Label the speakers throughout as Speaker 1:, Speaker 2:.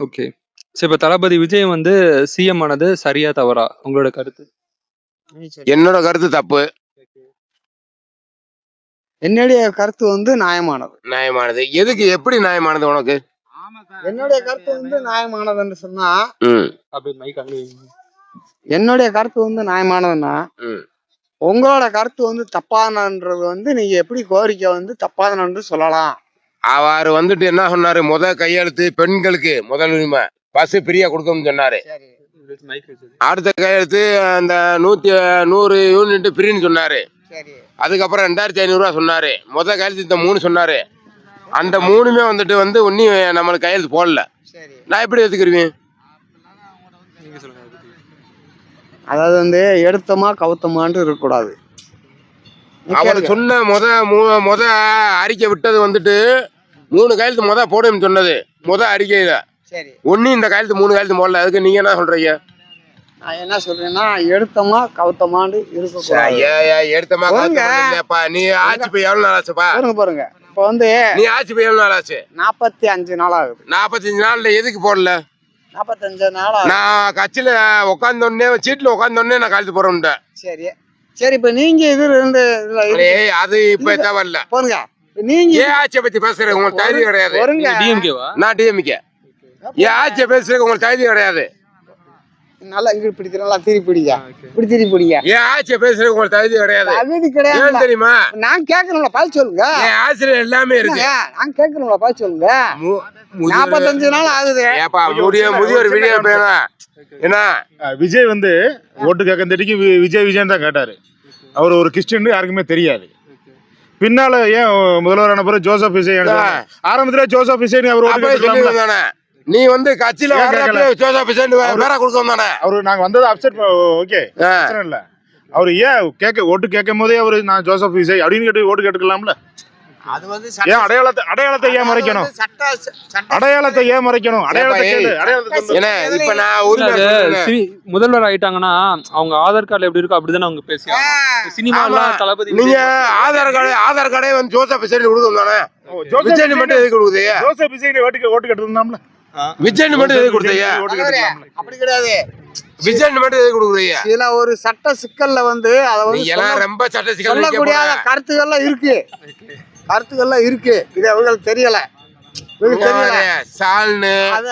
Speaker 1: Okay. சரி, இப்ப தளபதி விஜய் வந்து சிஎம் ஆனது சரியா தவறா? உங்களோட கருத்து?
Speaker 2: என்னோட கருத்து தப்பு.
Speaker 3: என்னுடைய கருத்து வந்து நியாயமானது.
Speaker 2: நியாயமானது எதுக்கு? எப்படி நியாயமானது உனக்கு?
Speaker 3: என்னுடைய கருத்து வந்து நியாயமானதுன்னு சொன்னா,
Speaker 1: அப்படி மைக் அங்க வைங்க.
Speaker 3: என்னுடைய கருத்து வந்து நியாயமானதுன்னா, உங்களோட கருத்து வந்து தப்பானன்றது வந்து நீங்க எப்படி கோரிக்கை வந்து தப்பானன்னு சொல்லலாம்?
Speaker 2: அவர் வந்துட்டு என்ன சொன்னாரு? கையெழுத்து பெண்களுக்கு முதல் உரிமை, பஸ் ஃப்ரீயா கொடுக்கணும்னு சொன்னாரு. அடுத்த கையெழுத்து அந்த 100 யூனிட் ஃப்ரீன்னு சொன்னாரு. அதுக்கப்புறம் 2500 ரூபா சொன்னாரு. கையெழுத்து இந்த 3 சொன்னாரு. அந்த 3மே வந்துட்டு ஒன்னும் நம்மளுக்கு கையெழுத்து போடல. நான் எப்படி எடுத்துக்கிருவேன்?
Speaker 3: அதாவது வந்து எடுத்தமா கவுத்தமான்னு இருக்கக்கூடாது.
Speaker 2: அவர் சொன்ன முத அறிக்கை விட்டது வந்துட்டு 3 கையெழுத்து போடுன்னு சொன்னது. அறிக்கையில ஒன்னும் இந்த கையெழுத்து 3 கையெழுத்து போடல. அதுக்கு நீங்க என்ன சொல்றீங்க?
Speaker 3: நான் என்ன சொல்றேன்னா, எடுத்தமா கவுத்தமான்னு இருக்கக்கூடாது.
Speaker 2: எடுத்தமா கவுத்தமா. நீ ஆட்சி போய் எவ்வளவு நாள் ஆச்சுப்பா?
Speaker 3: பாருங்க இப்ப வந்து
Speaker 2: நீ ஆட்சி போய் எவ்வளவு நாள் ஆச்சு?
Speaker 3: 45 நாள் ஆகுது.
Speaker 2: 45 நாள்ல எதுக்கு போடல?
Speaker 3: 45 நாள்
Speaker 2: நான் கட்சியில உட்காந்தோடனே சீட்ல உட்காந்தோடனே நான் கையெழுத்து போறேன்.
Speaker 3: சரி இப்ப நீங்க இது இருந்து
Speaker 2: அது இப்ப தேவையில்ல.
Speaker 3: பாருங்க, நீங்க
Speaker 2: ஏன் ஆட்சியை பத்தி பேசுறீங்க? உங்களுக்கு தைரியம் கிடையாது. நான் டிஎம்கே. ஏன் ஆட்சியை பேசுறீங்க? உங்களுக்கு தைரியம் கிடையாது.
Speaker 3: நல்லா இங்க பிடிக்கிறா திருப்பி பிடிங்க, இப்படி திருப்பி பிடிங்க.
Speaker 2: ஏன் ஆட்சியை பேசுறீங்க? உங்களுக்கு தைரியம் கிடையாது.
Speaker 3: அது கிடையாது
Speaker 2: தெரியுமா?
Speaker 3: நான் கேட்கணும்ல, பால் சொல்லுங்க.
Speaker 2: என் ஆசிரியர் எல்லாமே இருக்கு.
Speaker 3: நான் கேட்கணும்ல, பால் சொல்லுங்க. 45 நாள் ஆகுது.
Speaker 2: முதியோர் வீடியோ என்ன
Speaker 4: விஜய் வந்து ஓட்டு கேட்க தெரிஞ்சு விஜய் தான் கேட்டாரு. அவர் ஒரு கிறிஸ்டின், யாருக்குமே தெரியாது. பின்னால ஏன் முதல்வரான பிறகு ஜோசப் விஜய் ஆரம்பத்துல ஜோசப் விஜய் அவர்
Speaker 2: நீ கட்சியில ஜோசப் விஜய் வேற கொடுக்கணும் தானே? அவரு
Speaker 4: நாங்க வந்தது அப்செட். ஓகே, இல்ல அவரு ஏன் ஓட்டு கேட்கும் போதே அவரு நான் ஜோசப் விஜய் அப்படின்னு கேட்டு ஓட்டு கேட்டுக்கலாம்ல.
Speaker 3: அது வந்து
Speaker 4: ஏன் அடையாளத்தை ஏன் மறைக்கணும்? அடையாளத்தை ஏன் மறைக்கணும்?
Speaker 1: முதல்வர் ஆயிட்டாங்கன்னா அவங்க ஆதார் கார்டுல எப்படி இருக்கோ அப்படிதானே அவங்க பேசுவாங்க. சினிமால தளபதி
Speaker 2: நீங்க ஆதார் கார்டே ஜோசப் விஜய் கொடுக்கணும் தானே? விஜய் மட்டும் எதுக்கு கொடுக்குது?
Speaker 4: ஜோசப் விஜய் ஓட்டு கேட்டுருந்தோம்ல.
Speaker 2: விஜய் மட்டும் எதுக்கு கொடுத்தீங்க?
Speaker 3: அப்படி கிடையாது.
Speaker 2: விஜய் மட்டும் எதுக்கு கொடுக்குறீங்க?
Speaker 3: இதுல ஒரு சட்ட சிக்கல்ல வந்து
Speaker 2: ரொம்ப சட்ட சிக்கல்
Speaker 3: சொல்லக்கூடிய கருத்துக்கள்லாம் இருக்கு. இது அவங்களுக்கு தெரியல.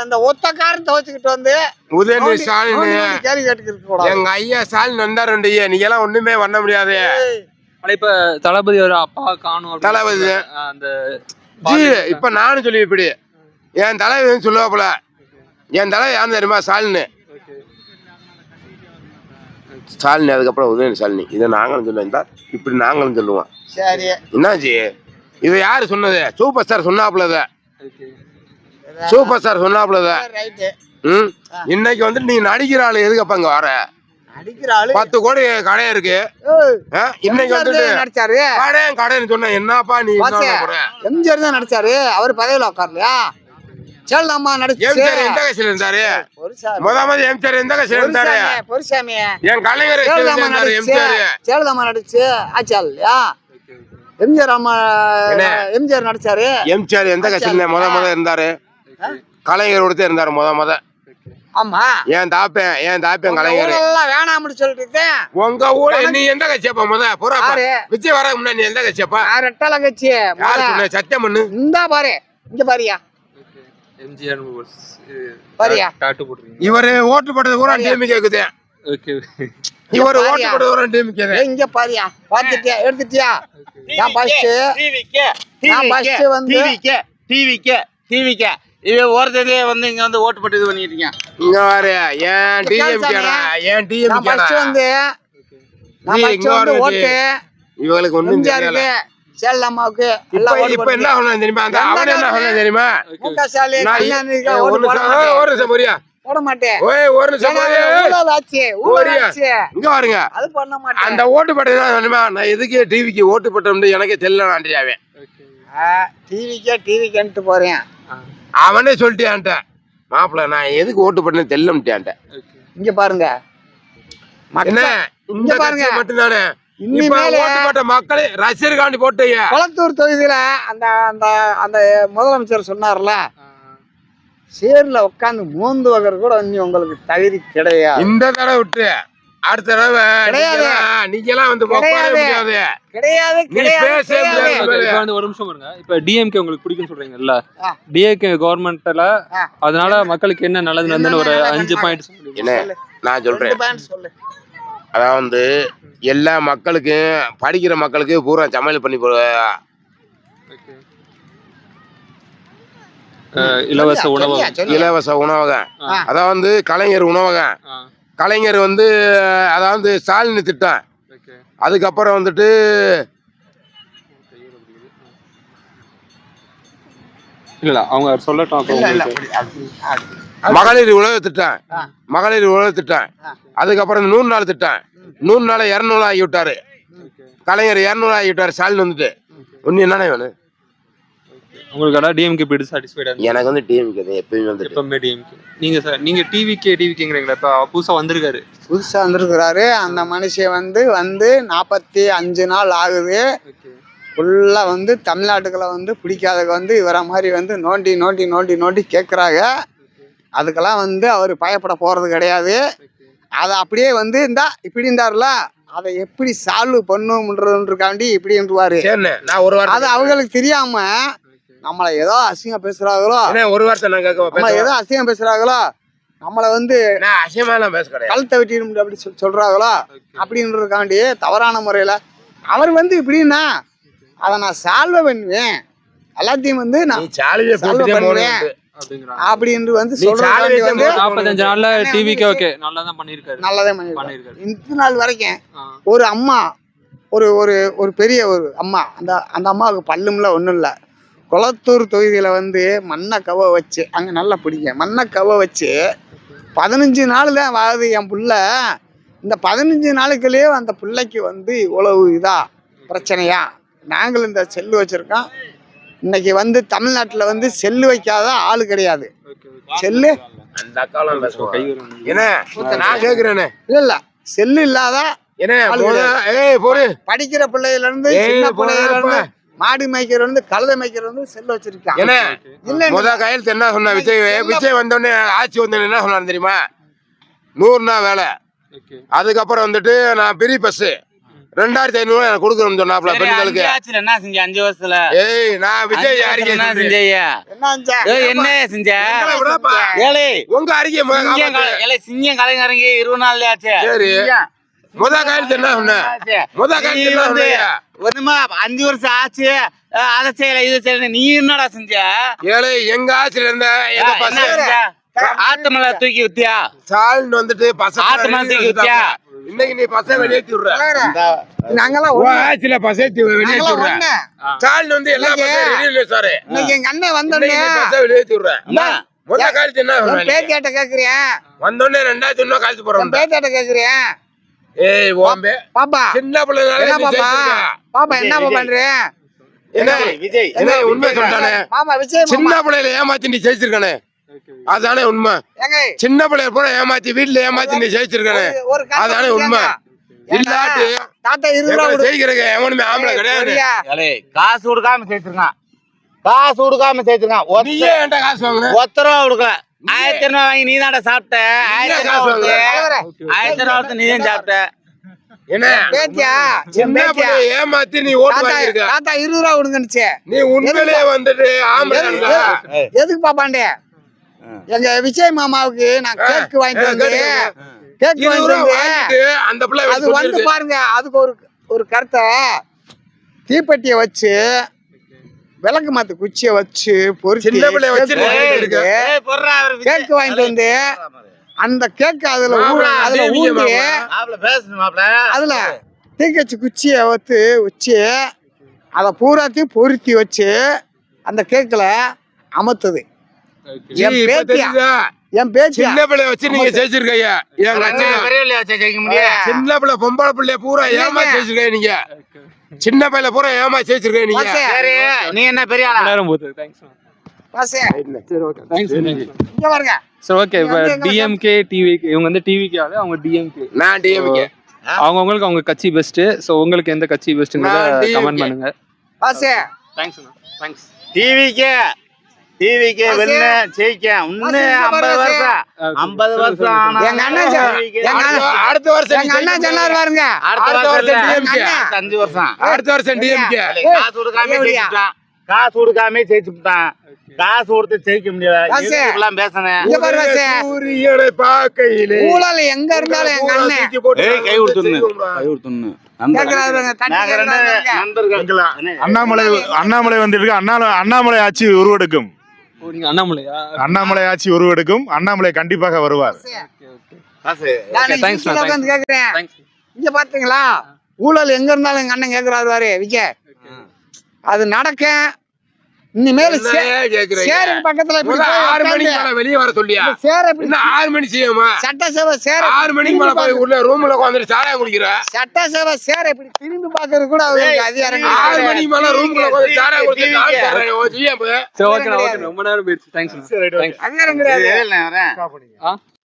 Speaker 3: அந்த ஒத்த காரத்தை வச்சுக்கிட்டு வந்து
Speaker 2: உதயநிதி ஸ்டாலின்
Speaker 3: கேள்வி கேட்டுக்கிட்டு
Speaker 2: எங்க ஐயா ஸ்டாலின் வந்தாரு. நீங்க எல்லாம் ஒண்ணுமே பண்ண முடியாது.
Speaker 1: இப்ப தளபதி ஒரு அப்பா காணும்.
Speaker 2: தளபதி அந்த இப்ப நானும் சொல்லி இப்படி என் தலைவர் சொல்லுவாப்புல. என் தலைவர் யாரு தெரியுமா? ஸ்டாலின் அதுக்கப்புறம் உதயநிதி ஸ்டாலின். இதை நாங்களும் சொல்லுவோம். இப்படி நாங்களும் சொல்லுவோம். என்னாச்சு? இதை யாரு சொன்னது? சூப்பர் ஸ்டார் சொன்னாப்புல. சூப்பர் ஸ்டார் சொன்னாப்புல. இன்னைக்கு நீ நடிக்கிற ஆளு எதுக்கு அங்க வர? 10 கோடி கடை இருக்கு. இன்னைக்கு
Speaker 3: நடிச்சாரு
Speaker 2: கடைன்னு சொன்ன என்னப்பா நீ?
Speaker 3: எம்ஜிஆர் தான் நடிச்சாரு. அவர் பதவியில உட்காரலையா? ஜெயலலிதா நடிச்சு
Speaker 2: எந்த கட்சியில இருந்தாரு? எம்ஜிஆர் எந்த கட்சியில இருந்தாரு?
Speaker 3: பொருசாமி
Speaker 2: என் கலைஞர்
Speaker 3: ஜெயலலிதா நடிச்சு ஆச்சா இல்லையா? எம்ஜிஆர் நடிச்சாரு.
Speaker 2: எம்ஜிஆர் எந்த கட்சியில முத இருந்தாரு? கலைஞர் கொடுத்தே இருந்தாரு முத.
Speaker 3: ஆமா,
Speaker 2: ஏன் தாப்பேன் கலைஞர்
Speaker 3: வேணாம்னு சொல்லிட்டு.
Speaker 2: உங்க ஊர்ல நீ எந்த கட்சியப்பா? விஜய் வர முன்னாடி நீ எந்த கட்சியப்பா?
Speaker 3: ரெட்டல கட்சி.
Speaker 2: சத்தியம் பண்ணு.
Speaker 3: இந்த பாரு, இங்க பாரியா
Speaker 1: எம்ஜிஆர்
Speaker 3: பாரியா
Speaker 1: டாட்டு போடுறீங்க.
Speaker 2: இவரு ஓட்டு போட்டது கூட டிஎம்கே கேக்குது.
Speaker 1: ஓகே,
Speaker 2: இவரு ஓட்டு போட்டது கூட டிஎம்கே.
Speaker 3: இங்க பாரியா, பாத்துட்டியா? எடுத்துட்டியா? நான் ஃபர்ஸ்ட் வந்து
Speaker 5: டிவிகே இவ ஒருத்தரே இங்க ஓட்டு போட்டு இது பண்ணிட்டீங்க.
Speaker 2: இங்க பாரு, ஏன் டிஎம்கேடா?
Speaker 3: நான் ஃபர்ஸ்ட் வந்து ஓட்டு
Speaker 2: இவங்களுக்கு ஒண்ணும் தெரியல.
Speaker 3: ஜெயலலிதாவுக்கு
Speaker 2: இப்ப என்ன சொன்னாங்க தெரியுமா? அந்த அவன் என்ன சொன்னாங்க தெரியுமா?
Speaker 3: முக ஸ்டாலின்
Speaker 2: ஒரு நிமிஷம் போறியா?
Speaker 3: போட மாட்டேன்.
Speaker 2: ஒரு நிமிஷம் இங்க பாருங்க.
Speaker 3: அது பண்ண மாட்டேன்.
Speaker 2: அந்த ஓட்டு போட்டது நான் எதுக்கு டிவிக்கு ஓட்டு போட்டோம்னு எனக்கே தெரியல. ஆண்டியாவே
Speaker 3: டிவிக்கேன்ட்டு போறேன்.
Speaker 2: அவனே சொல்லிட்டேன்ட்ட மாப்பிள்ள நான் எதுக்கு ஓட்டு போட்டேன்னு தெரியலன்ட்டான்ட்ட.
Speaker 3: இங்க பாருங்க,
Speaker 2: என்ன இங்க பாருங்க மட்டும்தானே மக்களே ரசிகர்காண்டி போட்டீங்க.
Speaker 3: கொளத்தூர் தொகுதியில அந்த அந்த அந்த முதலமைச்சர் சொன்னார்ல, சேர்ல உட்காந்து மோந்து வகர் கூட இன்னும் உங்களுக்கு தகுதி கிடையாது.
Speaker 2: இந்த தடவை விட்டு அடுத்த தடவை
Speaker 3: கிடையாது.
Speaker 2: நீங்க எல்லாம் வந்து
Speaker 3: கிடையாது.
Speaker 2: முடியாது.
Speaker 3: கிடையாது
Speaker 2: நீ பேசவே முடியாது.
Speaker 1: இப்ப வந்து ஒரு நிமிஷம் பாருங்க. இப்ப டிஎம்கே உங்களுக்கு பிடிக்கும்னு சொல்றீங்கல்ல,
Speaker 3: ஆ.
Speaker 1: டிஎம்கே கவர்மெண்ட்ல
Speaker 3: ஆ.
Speaker 1: அதனால மக்களுக்கு என்ன நல்லது நடந்துன்னு ஒரு
Speaker 3: என்ன
Speaker 1: 5
Speaker 3: பண்ணாங்க?
Speaker 1: பாயிண்ட்
Speaker 2: என்ன நான் சொல்றேன்,
Speaker 3: 2 பாயிண்ட் சொல்லு.
Speaker 2: அதாவது எல்லா மக்களுக்கும் படிக்கிற மக்களுக்கு பூரா சமையல் பண்ணி
Speaker 1: இலவச உணவு,
Speaker 2: இலவச உணவகம்.
Speaker 3: ஆ.
Speaker 2: அதாவது கலைஞர் உணவகம். கலைஞர் வந்து அதாவது ஸ்டாலின் திட்டம். அதுக்கப்புறம் வந்துட்டு
Speaker 1: இல்ல அவங்க சொல்லட்டும். அப்புறம்
Speaker 3: இல்ல, இல்ல,
Speaker 1: உங்களுக்கு.
Speaker 3: அப்படி,
Speaker 2: மகளிர் உழவு திட்டம்.
Speaker 3: ஆ.
Speaker 2: மகளிர் உழவு திட்டம்.
Speaker 3: ஆ.
Speaker 2: அதுக்கப்புறம் 100 நாள் திட்டம். 100 நாளை 200 ஆகி விட்டாரு கலைஞர். 200 ஆகி விட்டாரு ஸ்டாலின் வந்துட்டு. ஒன்னு என்னன்னா வேணும்
Speaker 1: உங்களுக்கு டிஎம்கே போயிட்டு சாட்டிஸ்ஃபைடா?
Speaker 2: எனக்கு வந்து டிஎம்கே எப்பயுமே வந்துட்டு.
Speaker 1: எப்பவுமே டிஎம்கே. நீங்க சார் நீங்க டிவிகேங்கிறீங்களா? இப்ப புதுசா வந்திருக்காரு.
Speaker 3: புதுசா வந்திருக்கிறாரு அந்த மனுஷன் வந்து 45 நாள் ஆகுது. ஃபுல்லா வந்து தமிழ்நாட்டுக்குள்ள வந்து பிடிக்காதவங்க வந்து இவரை மாதிரி வந்து நோண்டி நோண்டி நோண்டி நோண்டி கேட்குறாங்க. அதுக்கெல்லாம் வந்து அவர் பயப்பட போறது கிடையாது. அதை அப்படியே வந்து இப்படி இருந்தாருல, அதை எப்படி சால்வ் பண்ணுன்றதுக்காண்டி இப்படின்றுவாரு.
Speaker 2: சரிண்ணே, நான் ஒரு
Speaker 3: அது அவங்களுக்கு தெரியாம நம்மளை ஏதோ அசிங்கம் பேசுறாங்களோ,
Speaker 2: ஒரு வார்த்தை நான்
Speaker 3: நம்மளை ஏதோ அசிங்கம் பேசுறாங்களோ, நம்மளை வந்து
Speaker 2: அசியமாலாம் பேச கிடையாது,
Speaker 3: கழுத்தை வெட்டிடும் அப்படி சொல்றாங்களோ அப்படின்றதுக்காண்டி தவறான முறையில அவர் வந்து இப்படின்னா அதை நான் சால்வ் பண்ணுவேன், எல்லாத்தையும் வந்து நான் சால்வ் பண்ணுவேன் அப்படின்னு வந்து சொல்றாங்க. வந்து
Speaker 1: 45 நாள்ல டிவிகே ஓகே நல்லா தான் பண்ணிருக்காரு.
Speaker 3: நல்லதே பண்ணிருக்காரு. இந்த நாள் வரைக்கும் ஒரு அம்மா ஒரு ஒரு ஒரு பெரிய ஒரு அம்மா, அந்த அம்மாவுக்கு பல்லும்ல ஒன்றும் இல்லை. குளத்தூர் தொகுதியில் வந்து மண்ணை கவ வச்சு, அங்கே நல்லா பிடிக்கும், மண்ணை கவ வச்சு 15 நாள் தான் வாகுது என் புள்ள. இந்த 15 நாளுக்குள்ளேயே அந்த பிள்ளைக்கு வந்து இவ்வளவு பிரச்சனையா? நாங்கள் இந்த செல்லு வச்சுருக்கோம். இன்னைக்கு வந்து தமிழ்நாட்டில் வந்து செல்லு வைக்காத ஆளு கிடையாது. செல்லு
Speaker 2: நான் கேக்குறேனே,
Speaker 3: இல்லை செல்லு இல்லாத படிக்கிற பிள்ளையில இருந்து சின்ன பிள்ளையில இருந்து மாடு மேய்க்கிற வந்து கழுதை மேய்க்கிற வந்து செல்லு வச்சிருக்காங்க.
Speaker 2: கையெழுத்து என்ன சொன்ன விஜய் வந்தோடனே ஆட்சி வந்தோடனே என்ன சொன்னாரு தெரியுமா? 100 நாள் வேலை. அதுக்கப்புறம் வந்துட்டு நான் பெரிய பஸ் 2500 எனக்கு கொடுக்கணும்னு சொன்னாப்ல பெண்களுக்கு.
Speaker 5: என்ன செஞ்ச 5 வருஷத்துல?
Speaker 2: ஏய் நான் விஜய் அறிக்கை
Speaker 5: என்ன செஞ்சையா? என்ன செஞ்ச?
Speaker 2: உங்க அறிக்கை
Speaker 5: சிங்கம் கலைஞரங்க 20 நாள்ல ஆச்சு.
Speaker 2: சரி, கையெழுத்து என்ன சொன்ன? கையெழுத்து என்ன சொன்ன?
Speaker 5: ஒண்ணுமா 5 வருஷம் ஆச்சு, அதை செய்யல இது செய்யல, நீ என்னடா செஞ்ச?
Speaker 2: ஏழை எங்க ஆட்சியில இருந்த
Speaker 5: ஆத்துமலை தூக்கி வித்தியா?
Speaker 2: ஸ்டாலின் வந்துட்டு
Speaker 5: ஆத்துமலை தூக்கி வித்தியா?
Speaker 2: இன்னைக்கு நீ பசை வெளியேற்றி விடுற,
Speaker 3: நாங்கெல்லாம்
Speaker 2: ஆட்சியில பசை வெளியேற்றி விடுற. ஸ்டாலின் வந்து எல்லா பசங்க
Speaker 3: இன்னைக்கு எங்க அண்ணன் வந்தோடனே
Speaker 2: பசை வெளியேற்றி விடுற. காலத்து என்ன
Speaker 3: பேத்தியாட்ட கேக்குறேன்,
Speaker 2: வந்தோடனே 2000 காலத்து போறோம்.
Speaker 3: பேத்தியாட்ட கேக்குறேன்.
Speaker 2: ஏய் ஓம்பே
Speaker 3: பாப்பா
Speaker 2: சின்ன பிள்ளைனால
Speaker 3: என்ன பாப்பா பாப்பா என்ன பண்ற?
Speaker 2: என்ன விஜய் என்ன உண்மை சொல்றானே?
Speaker 3: மாமா விஜய்
Speaker 2: சின்ன பிள்ளையில ஏமாத்தி நீ ஜெயிச்சிருக்கானே, அதானே உண்மை. சின்ன பிள்ளைய போல ஏமாத்தி வீட்டுல ஏமாத்தி நீ ஜெயிச்சிருக்கானே, அதானே உண்மை. இல்லாட்டி
Speaker 3: தாத்தா 20 ரூபா
Speaker 2: ஜெயிக்கிறங்க எவனுமே ஆம்பளை கிடையாது.
Speaker 5: காசு கொடுக்காம சேர்த்திருக்கான், காசு கொடுக்காம சேர்த்திருக்கான்.
Speaker 2: நீயே என்கிட்ட காசு வாங்கின?
Speaker 5: 10 ரூபா கொடுக்கல, 1000 ரூபா வாங்கி நீ தான்டா சாப்பிட்ட. 1000 ரூபா நீ தான் சாப்பிட்ட.
Speaker 2: என்ன
Speaker 3: பேத்தியா
Speaker 2: சின்ன பிள்ளைய ஏமாத்தி நீ ஓட்டு வாங்கிருக்க.
Speaker 3: தாத்தா 20 ரூபா கொடுங்கன்னுச்சு.
Speaker 2: நீ உண்மையிலேயே வந்துட்டு ஆம்பளை
Speaker 3: எதுக்கு பாப்பாண்டே? எங்க விஜய் மாமாவுக்கு நான் கேக் வாங்கிட்டு வந்து கேக் வாங்கிட்டு
Speaker 2: அந்த பிள்ளை
Speaker 3: அது வந்து பாருங்க, அதுக்கு ஒரு கருத்தை தீப்பெட்டியை வச்சு விளக்கு மாத்து குச்சியை வச்சு பொறிச்சு கேக் வாங்கிட்டு வந்து அந்த கேக் அதுல ஊண்டி அதுல தீக்கச்சி குச்சியை வச்சு அதை பூராத்தையும் பொருத்தி வச்சு அந்த கேக்ல அமர்த்துது. என் பேச்சு
Speaker 2: சின்ன பிள்ளைய வச்சு நீங்க ஜெயிச்சிருக்கீங்க. சின்ன பிள்ளை பொம்பளை பிள்ளைய பூரா ஏமா ஜெயிச்சிருக்கீங்க. நீங்க சின்ன பையில பூரா ஏமா ஜெயிச்சிருக்கீங்க. நீங்க
Speaker 5: நீ என்ன பெரிய ஆளா?
Speaker 1: டிஎம்கே டிவிகே இவங்க வந்து டிவிகே ஆளு, அவங்க டிஎம்கே.
Speaker 2: நான் டிஎம்கே.
Speaker 1: அவங்களுக்கு அவங்க கட்சி பெஸ்ட். சோ உங்களுக்கு எந்த கட்சி பெஸ்ட்ங்கறத கமெண்ட் பண்ணுங்க.
Speaker 3: பாசே
Speaker 1: தேங்க்ஸ் அண்ணா. தேங்க்ஸ்.
Speaker 5: டிவிகே டிவிக்கு வெள்ள ஜெயிக்க இன்னும் 50 வருஷம் 50 வருஷம் ஆனா
Speaker 3: எங்க அண்ணன்
Speaker 2: அடுத்த வருஷம்
Speaker 3: எங்க அண்ணா சொன்னார் பாருங்க.
Speaker 5: அடுத்த வருஷம்
Speaker 2: DMK.
Speaker 5: 5 வருஷம்
Speaker 2: அடுத்த வருஷம் DMK.
Speaker 5: காசு கொடுக்காம ஜெயிச்சுட்டான். காசு கொடுக்காம ஜெயிச்சுட்டான். காசு கொடுத்து ஜெயிக்க முடியாது.
Speaker 3: காசு.
Speaker 5: எல்லாம் பேசுனேன்.
Speaker 3: இங்க பாரு வாசு.
Speaker 2: சூரியனை பார்க்கையிலே
Speaker 3: ஊழல் எங்க இருந்தாலும் எங்க அண்ணன்
Speaker 5: ஏய் கை கொடுத்துன்னு. கை கொடுத்துன்னு.
Speaker 3: கேக்குறாரு பாருங்க, தட்டி
Speaker 5: நாங்க ரெண்டு
Speaker 3: கேக்குறாரு.
Speaker 5: நண்பர்கள்.
Speaker 4: அண்ணாமலை வந்திருக்கு. அண்ணாமலை ஆட்சி உருவெடுக்கும்.
Speaker 1: ஓ, நீங்க அண்ணாமலையா?
Speaker 4: அண்ணாமலை ஆட்சி உருவெடுக்கும். அண்ணாமலை கண்டிப்பாக வருவார்.
Speaker 5: காசு.
Speaker 3: நான்
Speaker 1: Thanks,
Speaker 3: இங்க
Speaker 1: man.
Speaker 3: உட்கார்ந்து கேக்குறேன்.
Speaker 1: Thanks.
Speaker 3: இங்க பாத்தீங்களா ஊழல் எங்க இருந்தாலும் எங்க அண்ணன் கேக்குறாரு பாரு விஜய். அது நடக்க இனிமேல் சேருக்கு பக்கத்துல இப்படி போய்
Speaker 2: 6 மணிக்கு
Speaker 3: உட்கார்ந்து
Speaker 2: மேல வெளியே வர சொல்லியா?
Speaker 3: இந்த சேரை இப்படி
Speaker 2: இன்னும் 6 மணி செய்யுமா?
Speaker 3: சட்டசபை சேர
Speaker 2: 6 மணிக்கு மேல போய் உள்ள ரூம்ல உட்கார்ந்துட்டு சாராயம் குடிக்கிற.
Speaker 3: சட்டசபை சேர இப்படி திரும்பி பாக்குறது கூட அவருக்கு அதிகாரம்
Speaker 2: 6
Speaker 3: கிடையாது.
Speaker 2: மணிக்கு மேல ரூம்ல உட்கார்ந்து சாராயம் குடிச்சிட்டு கால் சாராயம் ஓ ஜிஎம்.
Speaker 1: சரி, ஓகே, ரொம்ப நேரம் போயிடுச்சு. தேங்க்ஸ்.
Speaker 3: அதிகாரம் கிடையாது.
Speaker 5: வரேன்.
Speaker 1: ஆ